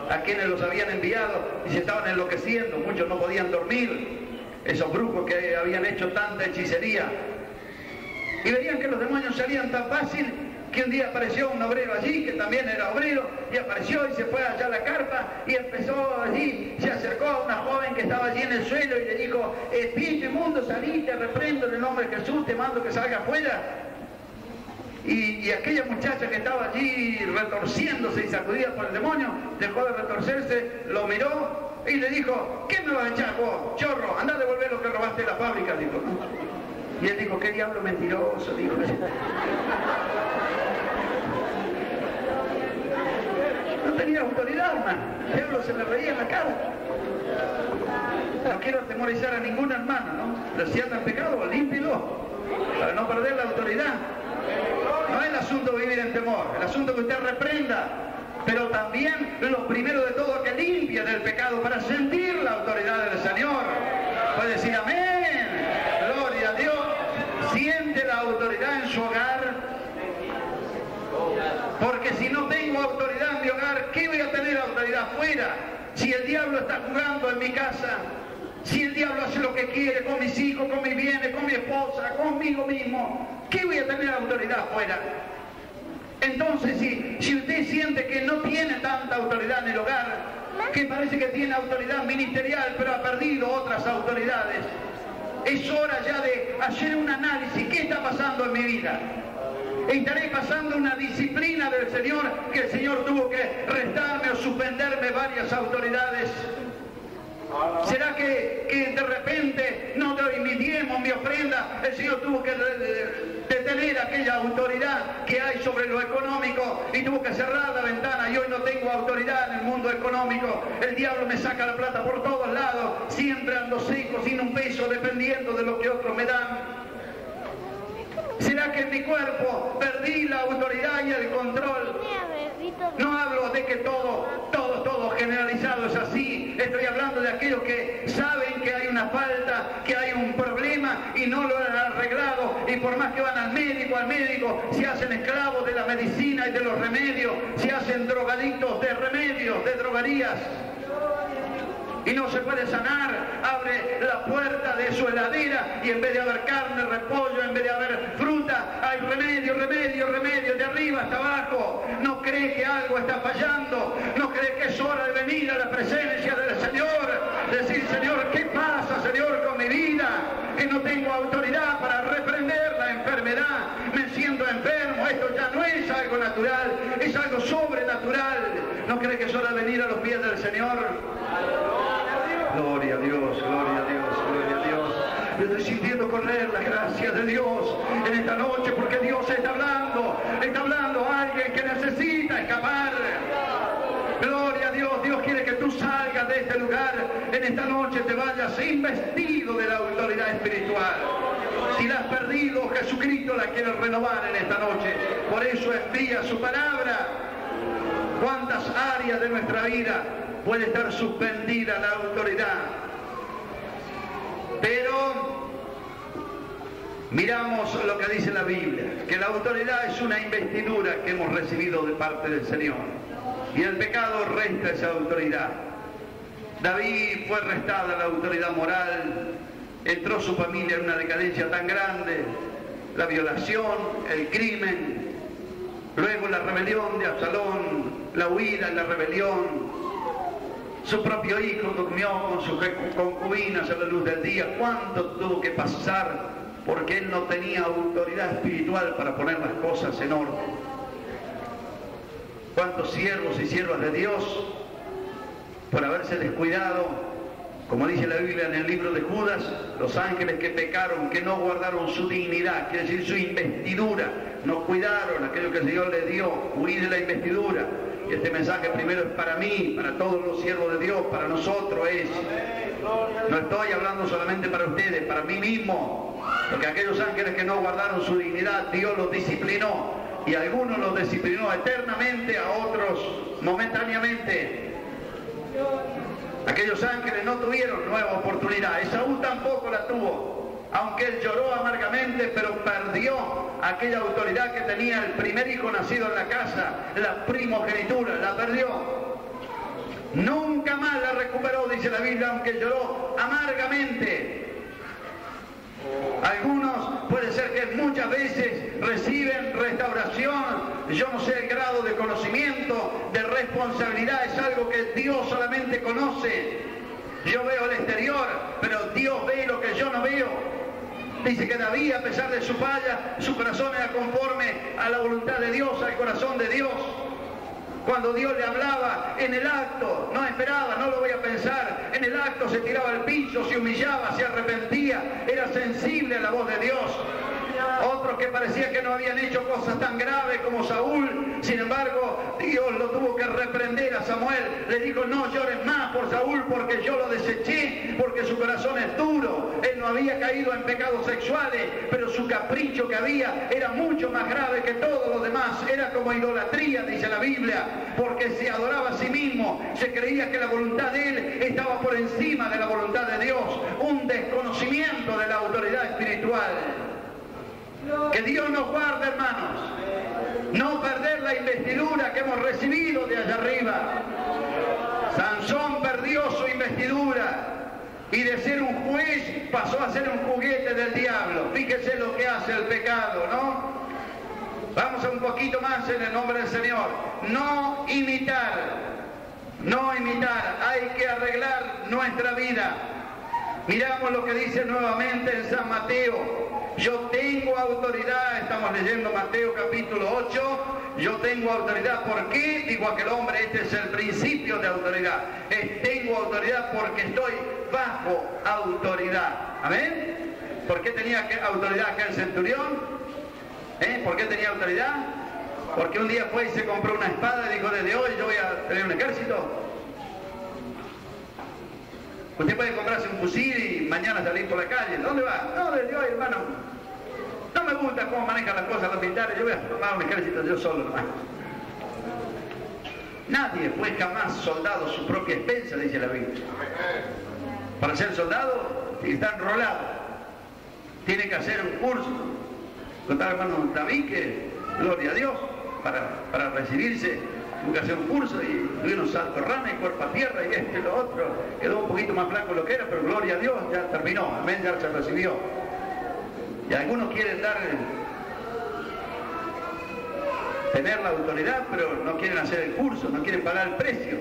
a quienes los habían enviado, y se estaban enloqueciendo, muchos no podían dormir, esos brujos que habían hecho tanta hechicería. Y veían que los demonios salían tan fácil que un día apareció un obrero allí, que también era obrero, y apareció y se fue allá a la carpa y empezó allí, se acercó a una joven que estaba allí en el suelo y le dijo: espíritu inmundo, salí, te reprendo en el nombre de Jesús, te mando que salga afuera. Y aquella muchacha que estaba allí retorciéndose y sacudida por el demonio, dejó de retorcerse, lo miró y le dijo: ¿qué me vas a echar vos, chorro? Andá a devolver lo que robaste de la fábrica, dijo. Y él dijo: qué diablo mentiroso, dijo. No tenía autoridad, hermano. El diablo se le reía en la cara. No quiero atemorizar a ningún hermano, ¿no? Pero si anda en pecado, límpielo, para no perder la autoridad. No es el asunto vivir en temor, el asunto que usted reprenda, pero también lo primero de todo que limpie del pecado para sentir la autoridad del Señor. Puede decir amén, gloria a Dios. Siente la autoridad en su hogar, porque si no tengo autoridad en mi hogar, ¿qué voy a tener autoridad afuera? Si el diablo está jugando en mi casa, si el diablo hace lo que quiere con mis hijos, con mis bienes, con mi esposa, conmigo mismo, ¿qué voy a tener autoridad afuera? Entonces, si usted siente que no tiene tanta autoridad en el hogar, que parece que tiene autoridad ministerial, pero ha perdido otras autoridades, es hora ya de hacer un análisis. ¿Qué está pasando en mi vida? ¿Estaré pasando una disciplina del Señor que el Señor tuvo que restarme o suspenderme varias autoridades? ¿Será que de repente no doy mi diezmo, mi ofrenda? El Señor tuvo que detener aquella autoridad que hay sobre lo económico y tuvo que cerrar la ventana y hoy no tengo autoridad en el mundo económico. El diablo me saca la plata por todos lados, siempre ando seco, sin un peso, dependiendo de lo que otros me dan. ¿Será que en mi cuerpo perdí la autoridad y el control? No hablo de que todo generalizado es así. Estoy hablando de aquellos que saben que hay una falta, que hay un problema y no lo han arreglado. Y por más que van al médico, se hacen esclavos de la medicina y de los remedios, se hacen drogadictos de remedios, de droguerías. y no se puede sanar, abre la puerta de su heladera y en vez de haber carne, repollo, en vez de haber fruta, hay remedio, remedio, remedio, de arriba hasta abajo. No cree que algo está fallando, no cree que es hora de venir a la presencia del Señor, decir: Señor, ¿qué pasa, Señor, con mi vida? Que no tengo autoridad para reprender la enfermedad, me siento enfermo, esto ya no es algo natural, es algo sobrenatural. ¿No cree que es hora de venir a los pies del Señor? Gloria a Dios, gloria a Dios, gloria a Dios. Yo estoy sintiendo correr la gracia de Dios en esta noche, porque Dios está hablando a alguien que necesita escapar. Gloria a Dios. Dios quiere que tú salgas de este lugar en esta noche, te vayas investido de la autoridad espiritual. Si la has perdido, Jesucristo la quiere renovar en esta noche. Por eso envía su palabra. ¿Cuántas áreas de nuestra vida puede estar suspendida la autoridad? Pero miramos lo que dice la Biblia, que la autoridad es una investidura que hemos recibido de parte del Señor, y el pecado resta esa autoridad. David fue restada la autoridad moral, entró su familia en una decadencia tan grande, la violación, el crimen, luego la rebelión de Absalón, la huida y la rebelión. Su propio hijo durmió con sus concubinas a la luz del día. ¿Cuánto tuvo que pasar? Porque él no tenía autoridad espiritual para poner las cosas en orden. ¿Cuántos siervos y siervas de Dios, por haberse descuidado, como dice la Biblia en el libro de Judas, los ángeles que pecaron, que no guardaron su dignidad, quiere decir su investidura, no cuidaron aquello que el Señor les dio, huir de la investidura? Y este mensaje primero es para mí, para todos los siervos de Dios, para nosotros es. No estoy hablando solamente para ustedes, para mí mismo, porque aquellos ángeles que no guardaron su dignidad, Dios los disciplinó, y a algunos los disciplinó eternamente, a otros momentáneamente. Aquellos ángeles no tuvieron nueva oportunidad, Esaú tampoco la tuvo, aunque él lloró amargamente, pero perdió aquella autoridad que tenía el primer hijo nacido en la casa, la primogenitura, la perdió. Nunca más la recuperó, dice la Biblia, aunque lloró amargamente. Algunos puede ser que muchas veces reciben restauración, yo no sé el grado de conocimiento, de responsabilidad, es algo que Dios solamente conoce. Yo veo el exterior, pero Dios ve lo que yo no veo. Dice que David, a pesar de su falla, su corazón era conforme a la voluntad de Dios, al corazón de Dios. Cuando Dios le hablaba en el acto, no esperaba, no lo voy a pensar, en el acto se tiraba al piso, se humillaba, se arrepentía, era sensible a la voz de Dios. Otros que parecía que no habían hecho cosas tan graves como Saúl, sin embargo, Dios lo tuvo que reprender a Samuel. Le dijo: no llores más por Saúl, porque yo lo deseché, porque su corazón es duro. Él no había caído en pecados sexuales, pero su capricho que había era mucho más grave que todo lo demás. Era como idolatría, dice la Biblia, porque se adoraba a sí mismo, se creía que la voluntad de él estaba por encima de la voluntad de Dios. Un desconocimiento de la autoridad espiritual. Que Dios nos guarde, hermanos, no perder la investidura que hemos recibido de allá arriba. Sansón perdió su investidura y de ser un juez pasó a ser un juguete del diablo. Fíjese lo que hace el pecado, ¿no? Vamos a un poquito más en el nombre del Señor. No imitar, no imitar, hay que arreglar nuestra vida. Miramos lo que dice nuevamente en San Mateo. Yo tengo autoridad, estamos leyendo Mateo capítulo 8, yo tengo autoridad. ¿Por qué? Digo aquel hombre, este es el principio de autoridad. Tengo autoridad porque estoy bajo autoridad. ¿Amén? ¿Por qué tenía autoridad aquel centurión? ¿Por qué tenía autoridad? Porque un día fue y se compró una espada y dijo: desde hoy yo voy a tener un ejército. Usted puede comprarse un fusil y mañana salir por la calle. ¿Dónde va? No, desde hoy, hermano. No me gusta cómo manejan las cosas los militares. Yo voy a formar un ejército yo solo, hermano. Nadie fue jamás soldado a su propia expensa, dice la Biblia. Para ser soldado, está enrolado. Tiene que hacer un curso. Contar, hermano David, que gloria a Dios, para recibirse tuvo que hacer un curso y tuvieron salto rana y cuerpo a tierra y esto y lo otro. Quedó un poquito más blanco de lo que era, pero gloria a Dios, ya terminó, amén, ya se recibió. Y algunos quieren tener la autoridad, pero no quieren hacer el curso, no quieren pagar el precio.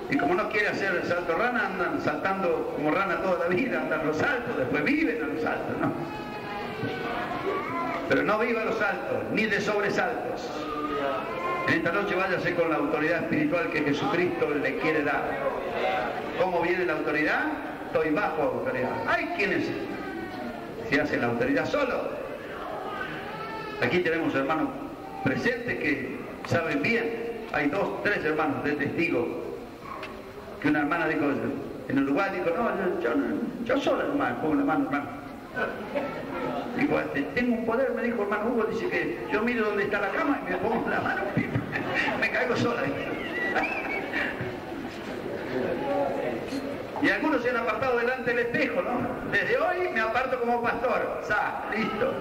Y como no quieren hacer el salto rana, andan saltando como rana toda la vida, andan los saltos, después viven a los saltos, ¿no? Pero no viva los saltos, ni de sobresaltos. En esta noche váyase con la autoridad espiritual que Jesucristo le quiere dar. ¿Cómo viene la autoridad? Estoy bajo autoridad. Hay quienes se hacen la autoridad solo. Aquí tenemos hermanos presentes que saben bien. Hay 2, 3 hermanos de testigos. Que una hermana dijo, en Uruguay dijo, no, yo sola hermano, pongo la mano, hermano. Dijo, tengo un poder, me dijo hermano Hugo, dice que yo miro dónde está la cama y me pongo la mano y me caigo sola. Y algunos se han apartado delante del espejo, ¿no? Desde hoy me aparto como pastor. Listo.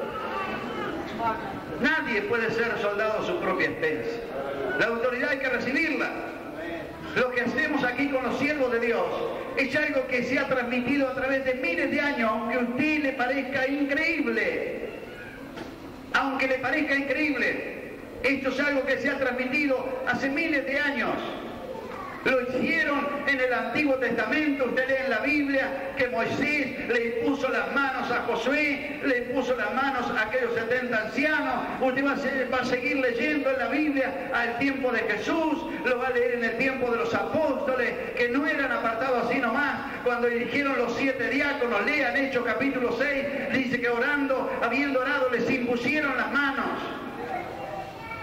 Nadie puede ser soldado a su propia expensa. La autoridad hay que recibirla. Lo que hacemos aquí con los siervos de Dios es algo que se ha transmitido a través de miles de años, aunque a usted le parezca increíble. Aunque le parezca increíble, esto es algo que se ha transmitido hace miles de años. Lo hicieron en el Antiguo Testamento. Usted lee en la Biblia que Moisés le puso las manos a Josué, le puso las manos a aquellos 70 ancianos. Usted va a seguir leyendo en la Biblia al tiempo de Jesús, lo va a leer en el tiempo de los apóstoles, que no eran apartados así nomás. Cuando eligieron los 7 diáconos, lean Hechos capítulo 6, dice que orando, habiendo orado, les impusieron las manos.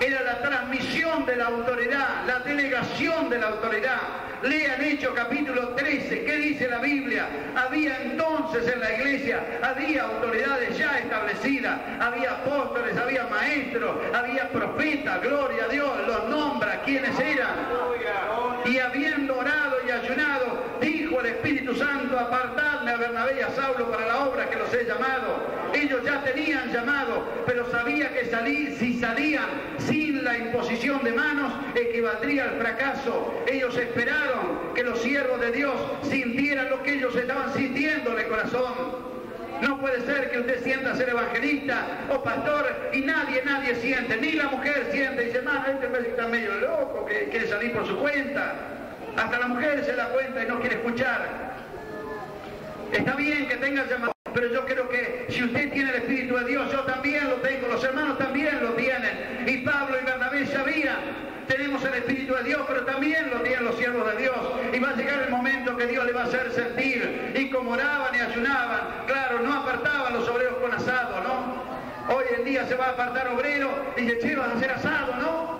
Era la transmisión de la autoridad, la delegación de la autoridad. Lean Hechos capítulo 13, ¿qué dice la Biblia? Había entonces en la iglesia, había autoridades ya establecidas, había apóstoles, había maestros, había profetas, gloria a Dios, los nombra quiénes eran. Y habiendo orado y ayunado, dijo el Espíritu Santo, apartadme a Bernabé y a Saulo para la obra que los he llamado. Ellos ya tenían llamado, pero sabía que si salían sin la imposición de manos, equivaldría al fracaso. Ellos esperaron que los siervos de Dios sintieran lo que ellos estaban sintiendo en el corazón. No puede ser que usted sienta ser evangelista o pastor y nadie siente, ni la mujer siente y dice, hermano, este parece que está medio loco, que quiere salir por su cuenta. Hasta la mujer se da cuenta y no quiere escuchar. Está bien que tenga llamado, pero yo creo que si usted tiene el Espíritu de Dios, yo también lo tengo, los hermanos también lo tienen. Y Pablo y Bernabé sabían, tenemos el Espíritu de Dios, pero también lo tienen los siervos de Dios. Y va a llegar el momento que Dios le va a hacer sentir. Y como oraban y ayunaban, claro, no apartaban los obreros con asado, ¿no? Hoy en día se va a apartar obrero y dice, che, vas a hacer asado, ¿no?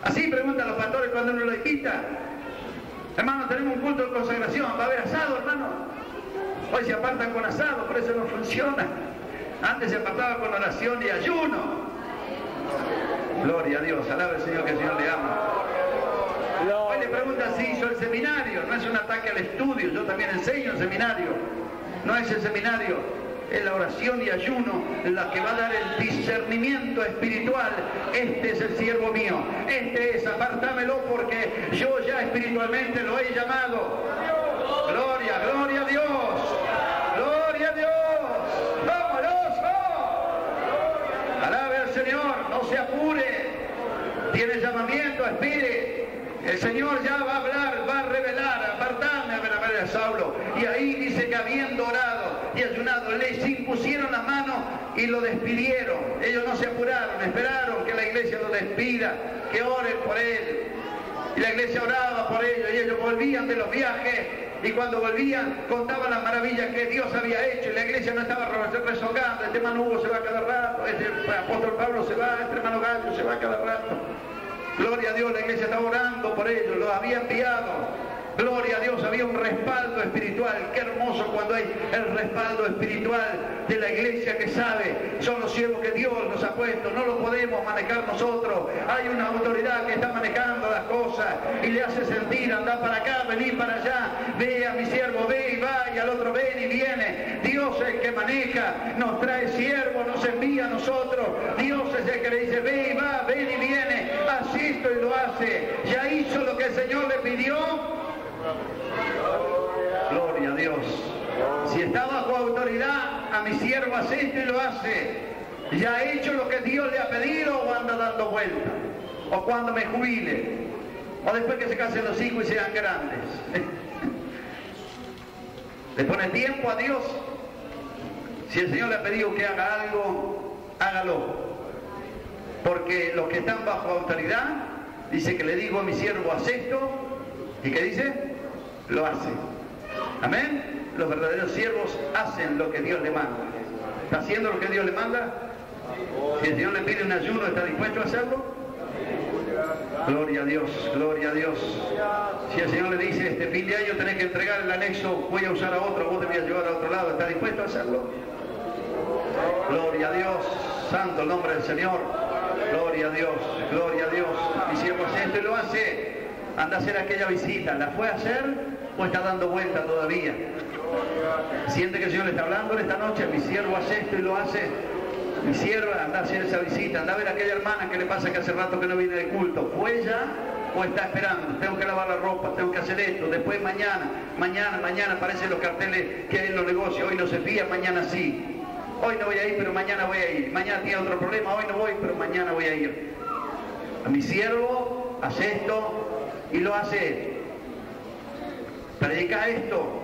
Así preguntan los pastores cuando uno lo invita. Hermano, tenemos un culto de consagración, ¿va a haber asado, hermano? Hoy se apartan con asado, por eso no funciona. Antes se apartaba con oración y ayuno. Gloria a Dios, alabe al Señor, que el Señor le ama. Hoy le preguntan si hizo el seminario. No es un ataque al estudio, yo también enseño el seminario. No es el seminario, es la oración y ayuno la que va a dar el discernimiento espiritual. Este es el siervo mío, este es, apartámelo porque yo ya espiritualmente lo he llamado. Gloria, gloria a Dios. Gloria a Dios. ¡Vámonos! Alabe al Señor, no se apure. Tiene llamamiento, espere. El Señor ya va a hablar, va a revelar, apartadme a Bernabé y a Saulo. Y ahí dice que habiendo orado y ayunado, les impusieron las manos y lo despidieron. Ellos no se apuraron, esperaron que la iglesia lo despida, que oren por él. Y la iglesia oraba por ellos y ellos volvían de los viajes. Y cuando volvían, contaban las maravillas que Dios había hecho. Y la iglesia no estaba rezongando. Este hermano Hugo se va cada rato, este apóstol Pablo se va, este hermano Gallo se va cada rato. Gloria a Dios, la iglesia estaba orando por ellos, los había enviado. Gloria a Dios, había un respaldo espiritual. Qué hermoso cuando hay el respaldo espiritual de la iglesia que sabe, son los siervos que Dios nos ha puesto, no lo podemos manejar nosotros. Hay una autoridad que está manejando las cosas y le hace sentir, anda para acá, vení para allá, ve a mi siervo, ve y va, y al otro ven y viene. Dios es el que maneja, nos trae siervos, nos envía a nosotros. Dios es el que le dice, ve y va, ven y viene, haz esto y lo hace. Ya hizo lo que el Señor le pidió. Gloria a Dios. Si está bajo autoridad, a mi siervo hace esto y lo hace. Ya ha hecho lo que Dios le ha pedido, o anda dando vueltas, o cuando me jubile, o después que se casen los hijos y sean grandes. Le pone tiempo a Dios. Si el Señor le ha pedido que haga algo, hágalo. Porque los que están bajo autoridad, dice que le digo a mi siervo, haz esto, ¿y qué dice? Lo hace. Amén. Los verdaderos siervos hacen lo que Dios le manda. ¿Está haciendo lo que Dios le manda? Si el Señor le pide un ayuno, ¿está dispuesto a hacerlo? Gloria a Dios, gloria a Dios. Si el Señor le dice, este fin de año tenés que entregar el anexo, voy a usar a otro, vos te voy a llevar a otro lado, ¿está dispuesto a hacerlo? Gloria a Dios, santo el nombre del Señor. Gloria a Dios, gloria a Dios. Mi siervo hace esto y lo hace. Anda a hacer aquella visita. ¿La fue a hacer o está dando vuelta todavía? Siente que el Señor le está hablando esta noche. Mi siervo hace esto y lo hace. Mi sierva anda a hacer esa visita. Anda a ver a aquella hermana que le pasa que hace rato que no viene de culto. ¿Fue ya o está esperando? Tengo que lavar la ropa, tengo que hacer esto. Después mañana aparecen los carteles que hay en los negocios. Hoy no se fía, mañana sí. Hoy no voy a ir, pero mañana voy a ir. Mañana tiene otro problema, hoy no voy, pero mañana voy a ir. A mi siervo hace esto y lo hace. Predica esto.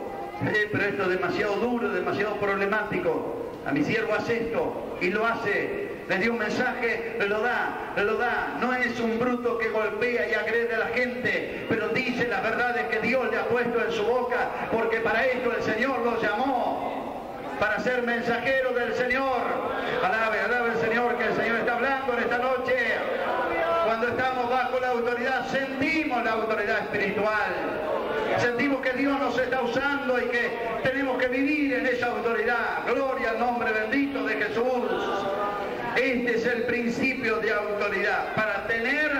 Pero esto es demasiado duro, demasiado problemático. A mi siervo hace esto y lo hace. Le dio un mensaje, lo da. No es un bruto que golpea y agrede a la gente, pero dice las verdades que Dios le ha puesto en su boca, porque para esto el Señor lo llamó, para ser mensajero del Señor. Alabe al Señor, que el Señor está hablando en esta noche. Cuando estamos bajo la autoridad, sentimos la autoridad espiritual. Sentimos que Dios nos está usando y que tenemos que vivir en esa autoridad. Gloria al nombre bendito de Jesús. Este es el principio de autoridad. Para tener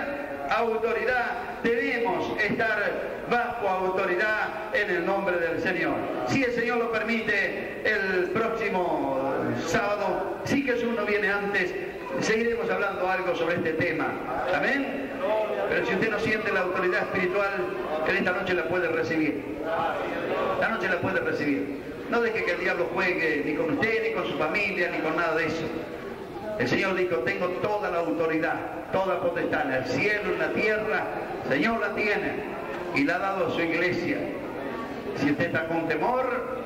autoridad debemos estar bajo autoridad en el nombre del Señor. Si el Señor lo permite, el próximo sábado, si Jesús no viene antes, seguiremos hablando algo sobre este tema. Amén. Pero si usted no siente la autoridad espiritual, en esta noche la puede recibir. La noche la puede recibir. No deje que el diablo juegue ni con usted, ni con su familia, ni con nada de eso. El Señor dijo, tengo toda la autoridad, toda la potestad en el cielo, en la tierra. El Señor la tiene y la ha dado a su iglesia. Si usted está con temor,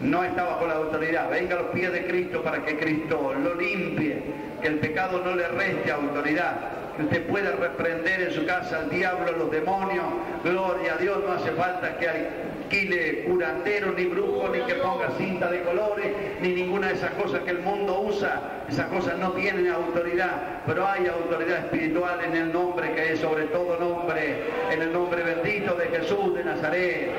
no está bajo la autoridad. Venga a los pies de Cristo para que Cristo lo limpie, que el pecado no le reste autoridad, que usted pueda reprender en su casa al diablo, a los demonios. Gloria a Dios, no hace falta que alquile curandero, ni brujo, ni que ponga cinta de colores, ni ninguna de esas cosas que el mundo usa. Esas cosas no tienen autoridad, pero hay autoridad espiritual en el nombre que es sobre todo nombre, en el nombre bendito de Jesús de Nazaret.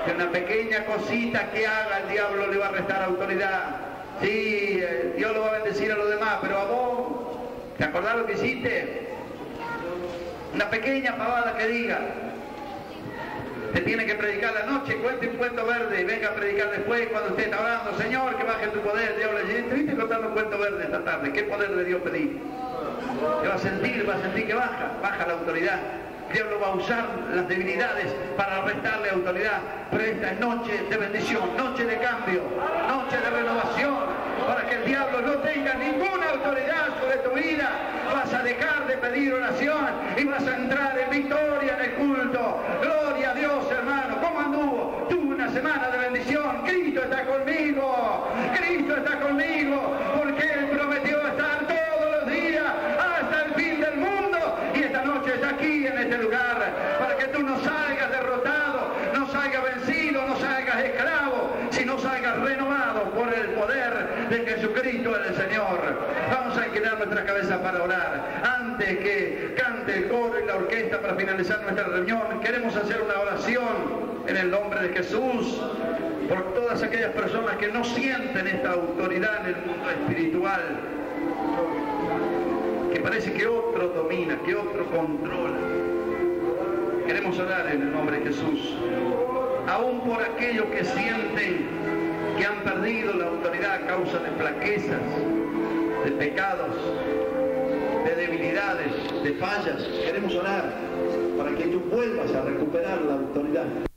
Que una pequeña cosita que haga el diablo le va a restar autoridad. Sí, Dios lo va a bendecir a los demás, pero a vos, ¿te acordás lo que hiciste? Una pequeña pavada que diga. Te tiene que predicar la noche, cuente un cuento verde y venga a predicar después cuando usted está orando. Señor, que baje tu poder. Dios le dice, ¿te viste contando un cuento verde esta tarde? ¿Qué poder de Dios pedí? ¿Qué va a sentir que baja la autoridad? El diablo va a usar las debilidades para restarle autoridad, pero esta es noche de bendición, noche de cambio, noche de renovación, para que el diablo no tenga ninguna autoridad sobre tu vida. Vas a dejar de pedir oración y vas a entrar en victoria en el culto. Gloria a Dios, hermano. ¿Cómo anduvo? Tuve una semana de bendición. Cristo está conmigo, porque Él prometió estar todos los días hasta el fin del mundo, y esta noche está aquí en este lugar para que tú no salgas derrotado, no salgas vencido, no salgas esclavo, sino salgas renovado por el poder de Jesucristo el Señor. Vamos a inclinar nuestras cabezas para orar. Antes que cante el coro y la orquesta para finalizar nuestra reunión, queremos hacer una oración en el nombre de Jesús por todas aquellas personas que no sienten esta autoridad en el mundo espiritual, que parece que otro domina, que otro controla. Queremos orar en el nombre de Jesús, aún por aquellos que sienten que han perdido la autoridad a causa de flaquezas, de pecados, de debilidades, de fallas. Queremos orar para que tú vuelvas a recuperar la autoridad.